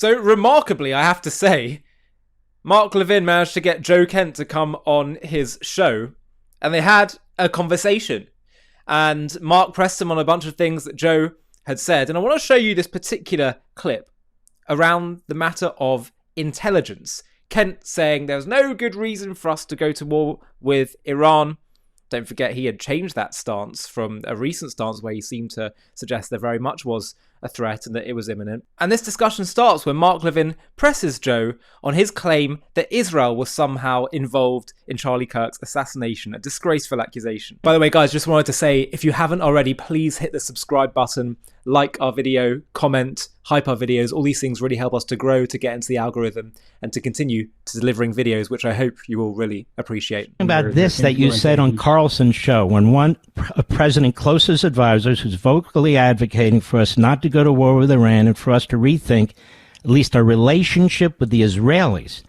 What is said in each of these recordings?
So remarkably, I have to say, Mark Levin managed to get Joe Kent to come on his show, and they had a conversation. And Mark pressed him on a bunch of things that Joe had said. And I want to show you this particular clip around the matter of intelligence. Kent saying there's no good reason for us to go to war with Iran. Don't forget he had changed that stance from a recent stance where he seemed to suggest there very much was a threat and that it was imminent. And this discussion starts when Mark Levin presses Joe on his claim that Israel was somehow involved in Charlie Kirk's assassination, a disgraceful accusation. By the way, guys, just wanted to say, if you haven't already, please hit the subscribe button, like our video, comment, hype our videos. All these things really help us to grow, to get into the algorithm, and to continue to delivering videos, which I hope you will really appreciate. About this that you said on Carlson's show, when a president closest advisors who's vocally advocating for us not to go to war with Iran and for us to rethink at least our relationship with the Israelis,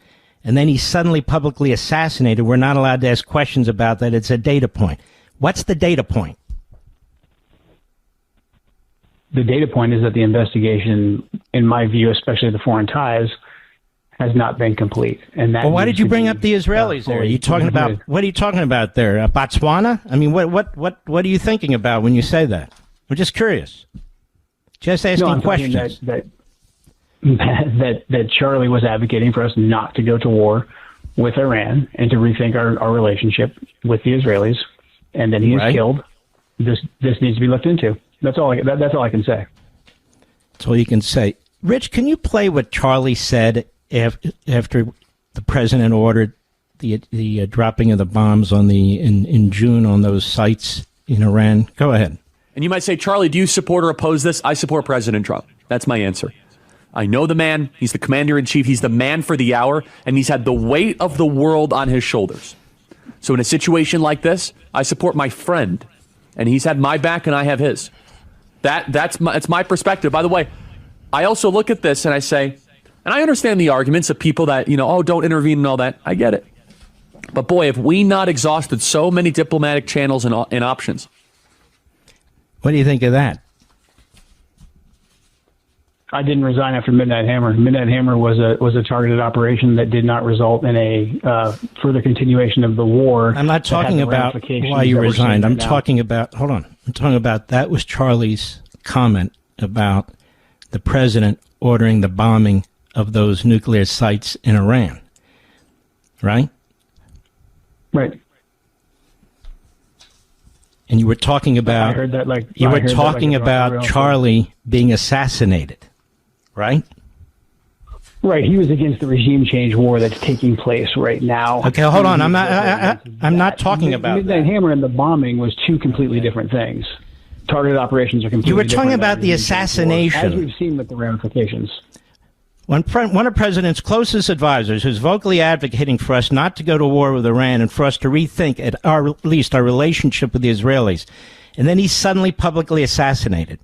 and then he's suddenly publicly assassinated, we're not allowed to ask questions about that. It's a data point. What's the data point? The data point is that the investigation, in my view, especially the foreign ties, has not been complete. And that. Well, why did you bring up the Israelis there? Are you talking about, what are you talking about there? Botswana? I mean, what are you thinking about when you say that? I'm just curious. Just asking questions. That Charlie was advocating for us not to go to war with Iran and to rethink our relationship with the Israelis, and then he is killed. This needs to be looked into. That's all I can say. That's all you can say. Rich, can you play what Charlie said after the president ordered the dropping of the bombs on in June on those sites in Iran? Go ahead. And you might say, Charlie, do you support or oppose this? I support President Trump. That's my answer. I know the man. He's the commander-in-chief. He's the man for the hour, and he's had the weight of the world on his shoulders. So in a situation like this, I support my friend, and he's had my back and I have his. That's my perspective. By the way, I also look at this and I say, and I understand the arguments of people that, don't intervene and all that. I get it. But boy, have we not exhausted so many diplomatic channels and options. What do you think of that? I didn't resign after Midnight Hammer. Midnight Hammer was a targeted operation that did not result in a further continuation of the war. I'm not talking about why you resigned. I'm talking about, hold on. I'm talking about, that was Charlie's comment about the president ordering the bombing of those nuclear sites in Iran. Right? Right. And you were talking about, I heard that Charlie being assassinated. Right? Right. He was against the regime change war that's taking place right now. Okay, hold on. I'm not talking about Midnight Hammer and the bombing was two completely different things. Targeted operations are completely different. You were talking about the assassination. As we've seen with the ramifications. One of President's closest advisors, who's vocally advocating for us not to go to war with Iran and for us to rethink at least our relationship with the Israelis, and then he's suddenly publicly assassinated.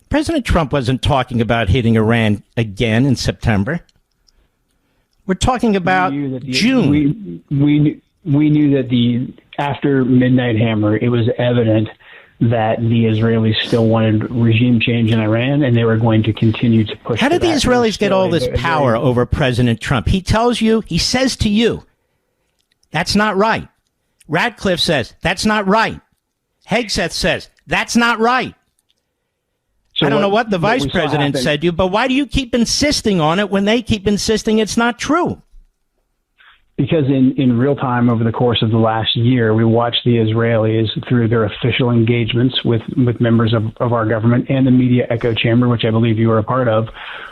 President Trump wasn't talking about hitting Iran again in September. We're talking about June. We knew that after Midnight Hammer, it was evident that the Israelis still wanted regime change in Iran, and they were going to continue to push. How did the Israelis get all this power over President Trump? He says to you, that's not right. Radcliffe says, that's not right. Hegseth says, that's not right. So I don't know what the vice president said to you, but why do you keep insisting on it when they keep insisting it's not true? Because in real time over the course of the last year, we watched the Israelis through their official engagements with members of our government and the media echo chamber, which I believe you were a part of,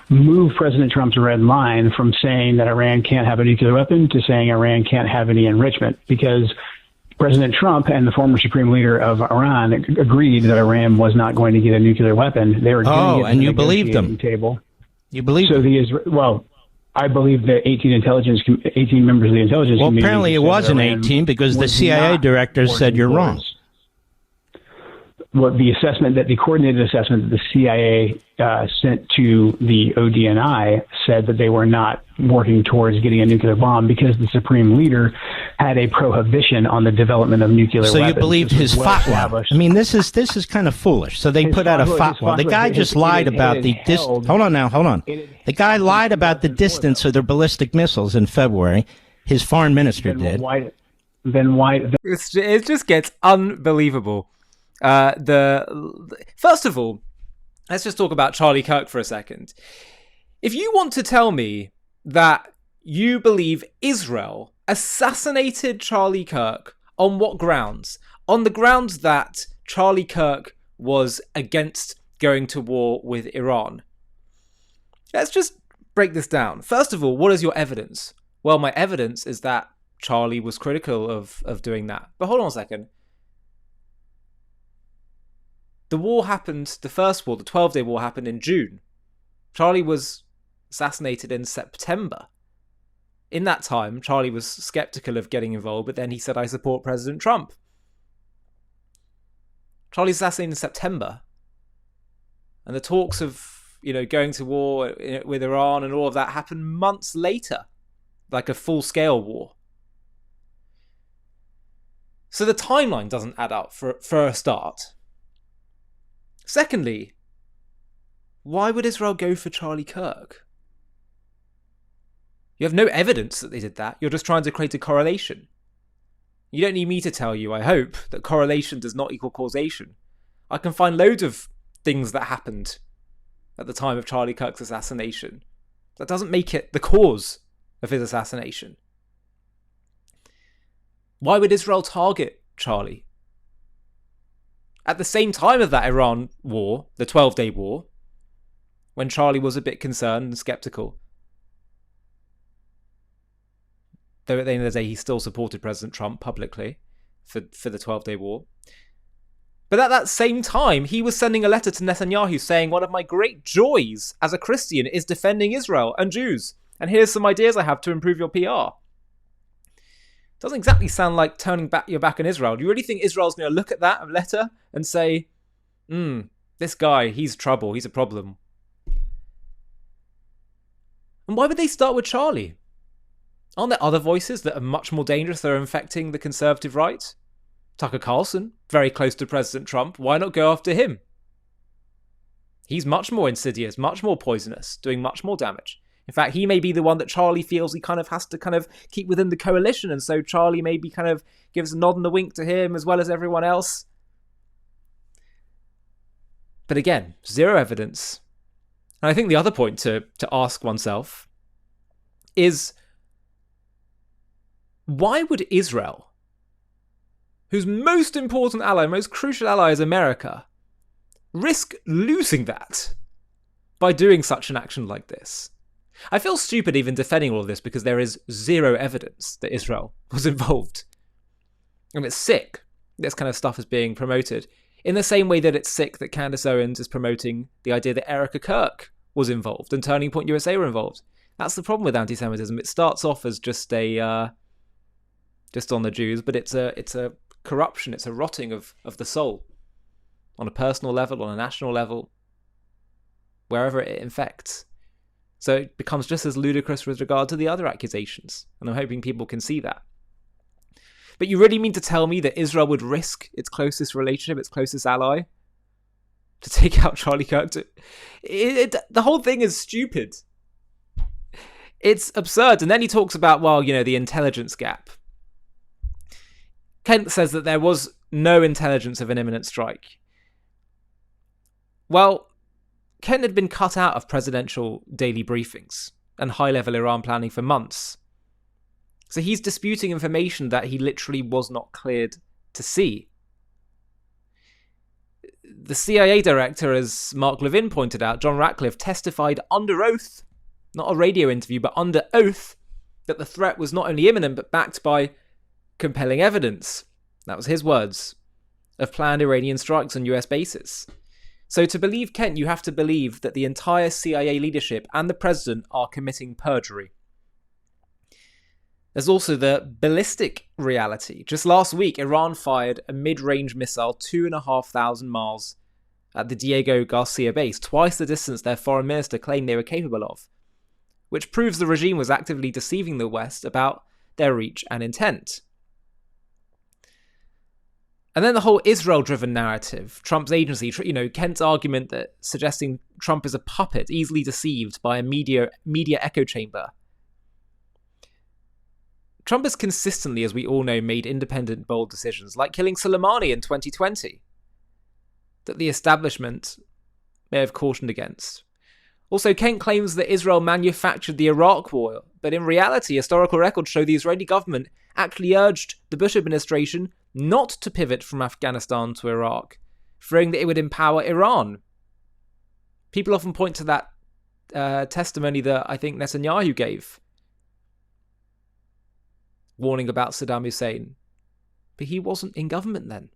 move President Trump's red line from saying that Iran can't have a nuclear weapon to saying Iran can't have any enrichment, because President Trump and the former supreme leader of Iran agreed that Iran was not going to get a nuclear weapon. They were getting it and you believed them. Table. You believed them. I believe that 18 members of the intelligence community. Well, apparently it wasn't 18 because the CIA director said you're wrong. what the assessment that the coordinated assessment that the CIA sent to the ODNI said that they were not working towards getting a nuclear bomb because the supreme leader had a prohibition on the development of nuclear weapons. So you believed his fatwa? I mean, this is kind of foolish. So they put out a fatwa. The guy just lied about the hold on. The guy lied about the distance of their ballistic missiles in February. His foreign minister did. Then why? It just gets unbelievable. First of all, let's just talk about Charlie Kirk for a second. If you want to tell me that you believe Israel assassinated Charlie Kirk, on what grounds? On the grounds that Charlie Kirk was against going to war with Iran. Let's just break this down. First of all, what is your evidence? Well, my evidence is that Charlie was critical of doing that. But hold on a second. The war happened, the first war, the 12-day war happened in June. Charlie was assassinated in September. In that time, Charlie was skeptical of getting involved, but then he said, I support President Trump. Charlie's assassinated in September. And the talks of, going to war with Iran and all of that happened months later. Like a full-scale war. So the timeline doesn't add up for a start. Secondly, why would Israel go for Charlie Kirk? You have no evidence that they did that. You're just trying to create a correlation. You don't need me to tell you, I hope, that correlation does not equal causation. I can find loads of things that happened at the time of Charlie Kirk's assassination. That doesn't make it the cause of his assassination. Why would Israel target Charlie? At the same time of that Iran war, the 12-day war, when Charlie was a bit concerned and skeptical, though at the end of the day he still supported President Trump publicly for the 12-day war. But at that same time, he was sending a letter to Netanyahu saying, one of my great joys as a Christian is defending Israel and Jews. And here's some ideas I have to improve your PR. Doesn't exactly sound like turning back your back on Israel. Do you really think Israel's going to look at that letter and say, this guy, he's trouble, he's a problem? And why would they start with Charlie? Aren't there other voices that are much more dangerous that are infecting the conservative right? Tucker Carlson, very close to President Trump. Why not go after him? He's much more insidious, much more poisonous, doing much more damage. In fact, he may be the one that Charlie feels he kind of has to keep within the coalition, and so Charlie maybe kind of gives a nod and a wink to him as well as everyone else. But again, zero evidence. And I think the other point to ask oneself is, why would Israel, whose most important ally, most crucial ally is America, risk losing that by doing such an action like this? I feel stupid even defending all of this because there is zero evidence that Israel was involved. And it's sick this kind of stuff is being promoted. In the same way that it's sick that Candace Owens is promoting the idea that Erica Kirk was involved and Turning Point USA were involved. That's the problem with anti-Semitism. It starts off as just on the Jews, but it's a corruption, it's a rotting of the soul on a personal level, on a national level, wherever it infects. So it becomes just as ludicrous with regard to the other accusations. And I'm hoping people can see that. But you really mean to tell me that Israel would risk its closest relationship, its closest ally, to take out Charlie Kirk? The whole thing is stupid. It's absurd. And then he talks about, the intelligence gap. Kent says that there was no intelligence of an imminent strike. Well, Kent had been cut out of presidential daily briefings and high-level Iran planning for months. So he's disputing information that he literally was not cleared to see. The CIA director, as Mark Levin pointed out, John Ratcliffe, testified under oath, not a radio interview, but under oath, that the threat was not only imminent, but backed by compelling evidence. That was his words, of planned Iranian strikes on US bases. So to believe Kent, you have to believe that the entire CIA leadership and the president are committing perjury. There's also the ballistic reality. Just last week, Iran fired a mid-range missile 2,500 miles at the Diego Garcia base, twice the distance their foreign minister claimed they were capable of, which proves the regime was actively deceiving the West about their reach and intent. And then the whole Israel-driven narrative, Trump's agency, Kent's argument that suggesting Trump is a puppet, easily deceived by a media echo chamber. Trump has consistently, as we all know, made independent, bold decisions, like killing Soleimani in 2020, that the establishment may have cautioned against. Also, Kent claims that Israel manufactured the Iraq war, but in reality, historical records show the Israeli government actually urged the Bush administration not to pivot from Afghanistan to Iraq, fearing that it would empower Iran. People often point to that testimony that I think Netanyahu gave, warning about Saddam Hussein. But he wasn't in government then.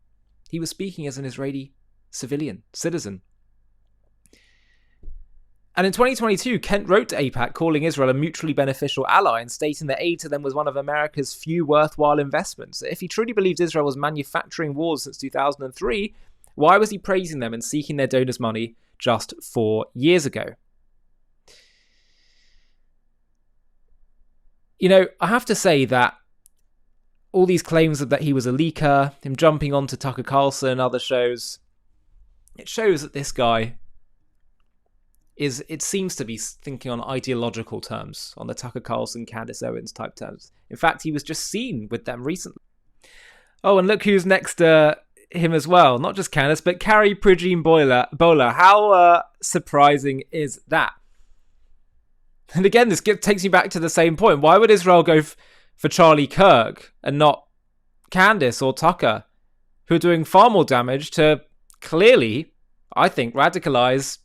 He was speaking as an Israeli citizen. And in 2022, Kent wrote to AIPAC calling Israel a mutually beneficial ally and stating that aid to them was one of America's few worthwhile investments. If he truly believed Israel was manufacturing wars since 2003, why was he praising them and seeking their donors' money just 4 years ago? I have to say that all these claims that he was a leaker, him jumping onto Tucker Carlson and other shows, it shows that this guy it seems to be thinking on ideological terms, on the Tucker Carlson, Candace Owens type terms. In fact, he was just seen with them recently. Oh, and look who's next to him as well. Not just Candace, but Carrie Prigine Bowler. How surprising is that? And again, this takes me back to the same point. Why would Israel go for Charlie Kirk and not Candace or Tucker, who are doing far more damage to clearly, I think, radicalize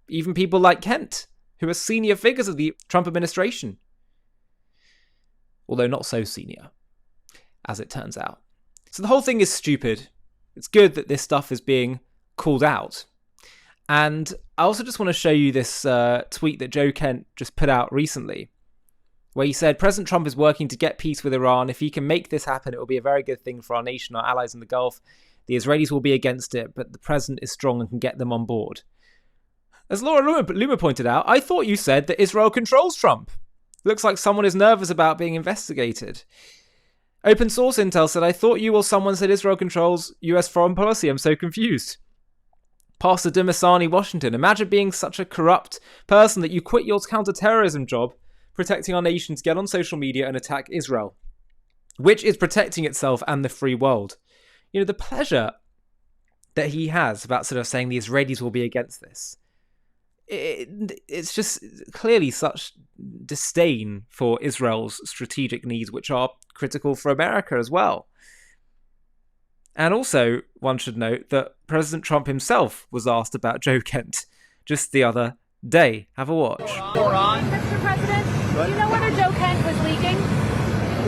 even people like Kent, who are senior figures of the Trump administration. Although not so senior, as it turns out. So the whole thing is stupid. It's good that this stuff is being called out. And I also just want to show you this tweet that Joe Kent just put out recently, where he said, President Trump is working to get peace with Iran. If he can make this happen, it will be a very good thing for our nation, our allies in the Gulf. The Israelis will be against it, but the president is strong and can get them on board. As Laura Loomer pointed out, I thought you said that Israel controls Trump. Looks like someone is nervous about being investigated. Open Source Intel said, I thought you or someone said Israel controls US foreign policy. I'm so confused. Pastor Dimasani, Washington. Imagine being such a corrupt person that you quit your counterterrorism job, protecting our nation, to get on social media and attack Israel, which is protecting itself and the free world. The pleasure that he has about sort of saying the Israelis will be against this. It's just clearly such disdain for Israel's strategic needs, which are critical for America as well. And also, one should note that President Trump himself was asked about Joe Kent just the other day. Have a watch. Mr. President, do you know whether Joe Kent was leaking?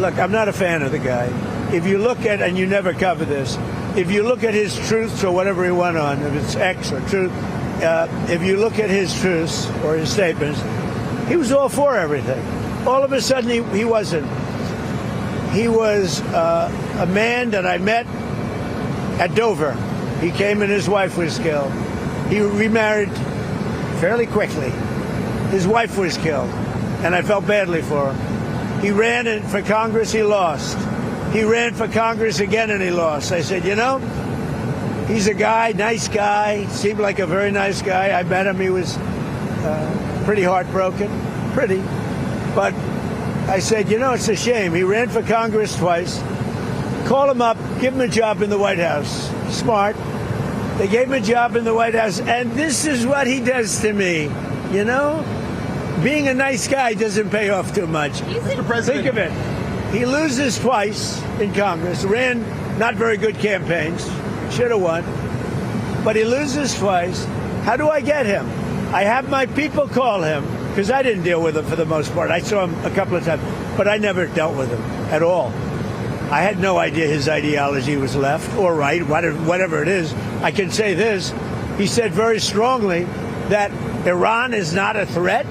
Look, I'm not a fan of the guy. If you look at, and you never cover this, if you look at his truths or whatever he went on, if it's X or truth, if you look at his truths or his statements, he was all for everything. All of a sudden, he wasn't. He was a man that I met at Dover. He came and his wife was killed. He remarried fairly quickly. His wife was killed, and I felt badly for him. He ran for Congress, he lost. He ran for Congress again, and he lost. I said, he's a guy, nice guy, seemed like a very nice guy. I met him, he was pretty heartbroken, But I said, it's a shame. He ran for Congress twice. Call him up, give him a job in the White House. Smart. They gave him a job in the White House, and this is what he does to me, Being a nice guy doesn't pay off too much. Mr. President. Think of it. He loses twice in Congress, ran not very good campaigns, should have won, but he loses twice. How do I get him? I have my people call him, because I didn't deal with him for the most part. I saw him a couple of times, but I never dealt with him at all. I had no idea his ideology was left or right, whatever it is. I can say this. He said very strongly that Iran is not a threat.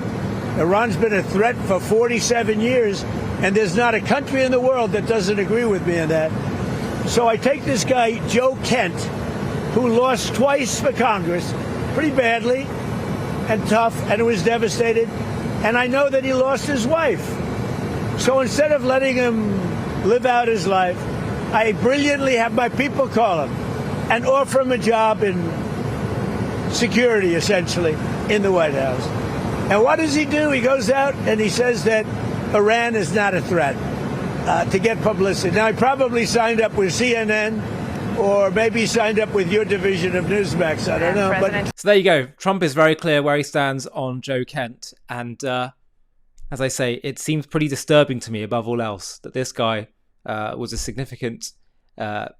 Iran's been a threat for 47 years, and there's not a country in the world that doesn't agree with me on that. So I take this guy, Joe Kent, who lost twice for Congress, pretty badly and tough, and was devastated, and I know that he lost his wife. So instead of letting him live out his life, I brilliantly have my people call him and offer him a job in security, essentially, in the White House. And what does he do? He goes out and he says that Iran is not a threat to get publicity. Now, he probably signed up with CNN or maybe signed up with your division of Newsmax. I don't know. But so there you go. Trump is very clear where he stands on Joe Kent. And as I say, it seems pretty disturbing to me, above all else, that this guy was a significant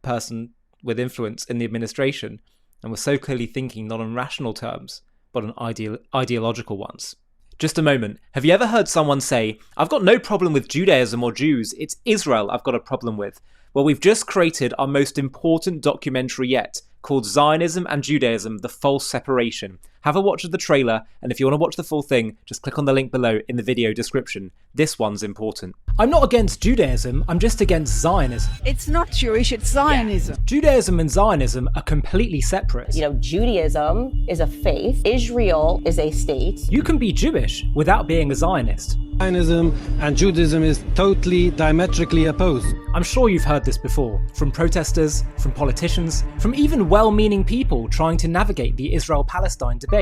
person with influence in the administration and was so clearly thinking not on rational terms, but on ideological ones. Just a moment. Have you ever heard someone say, I've got no problem with Judaism or Jews, it's Israel I've got a problem with? Well, we've just created our most important documentary yet, called Zionism and Judaism, The False Separation. Have a watch of the trailer, and if you want to watch the full thing, just click on the link below in the video description. This one's important. I'm not against Judaism, I'm just against Zionism. It's not Jewish, it's Zionism. Judaism and Zionism are completely separate. You know, Judaism is a faith, Israel is a state. You can be Jewish without being a Zionist. Zionism and Judaism is totally diametrically opposed. I'm sure you've heard this before, from protesters, from politicians, from even well-meaning people trying to navigate the Israel-Palestine debate.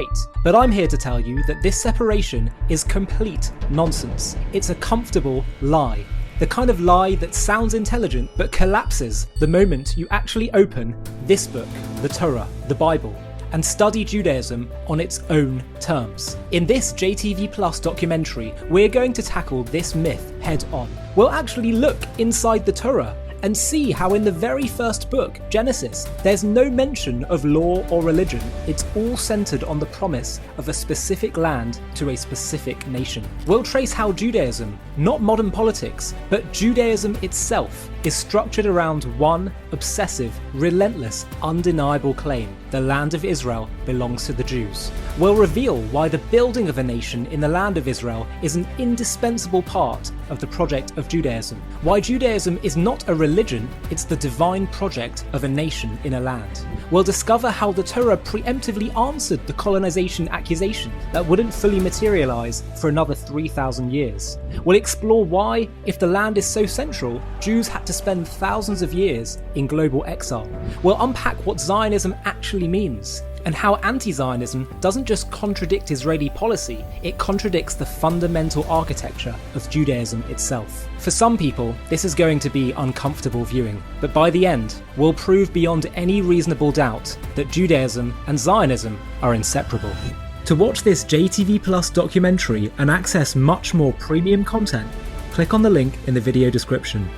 But I'm here to tell you that this separation is complete nonsense. It's a comfortable lie. The kind of lie that sounds intelligent but collapses the moment you actually open this book, the Torah, the Bible, and study Judaism on its own terms. In this JTV Plus documentary, we're going to tackle this myth head on. We'll actually look inside the Torah and see how in the very first book, Genesis, there's no mention of law or religion. It's all centered on the promise of a specific land to a specific nation. We'll trace how Judaism, not modern politics, but Judaism itself, is structured around one obsessive, relentless, undeniable claim: the land of Israel belongs to the Jews. We'll reveal why the building of a nation in the land of Israel is an indispensable part of the project of Judaism. Why Judaism is not a religion, it's the divine project of a nation in a land. We'll discover how the Torah preemptively answered the colonization accusation that wouldn't fully materialize for another 3,000 years. We'll explore why, if the land is so central, Jews had to spend thousands of years in global exile. We'll unpack what Zionism actually means, and how anti-Zionism doesn't just contradict Israeli policy, it contradicts the fundamental architecture of Judaism itself. For some people, this is going to be uncomfortable viewing, but by the end, we'll prove beyond any reasonable doubt that Judaism and Zionism are inseparable. To watch this JTV Plus documentary and access much more premium content, click on the link in the video description.